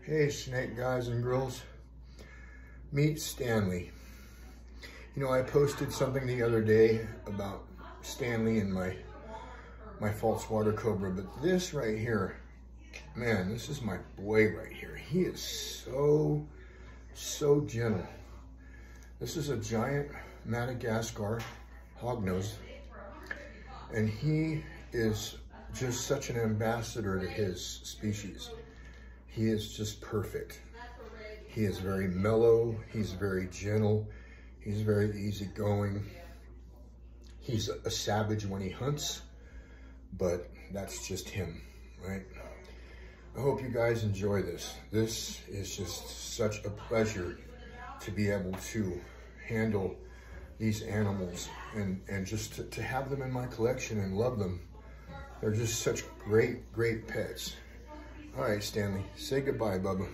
Hey, snake guys and girls. Meet Stanley. You know, I posted something the other day about Stanley and my false water cobra, but this right here, man, this is my boy right here. He is so gentle. This is a giant Madagascar hognose, and he is just such an ambassador to his species. He is just perfect. He is very mellow. He's very gentle. He's very easygoing. He's a savage when he hunts, but that's just him, right? I hope you guys enjoy this. This is just such a pleasure to be able to handle these animals and just to have them in my collection and love them. They're just such great pets. All right, Stanley, say goodbye, Bubba.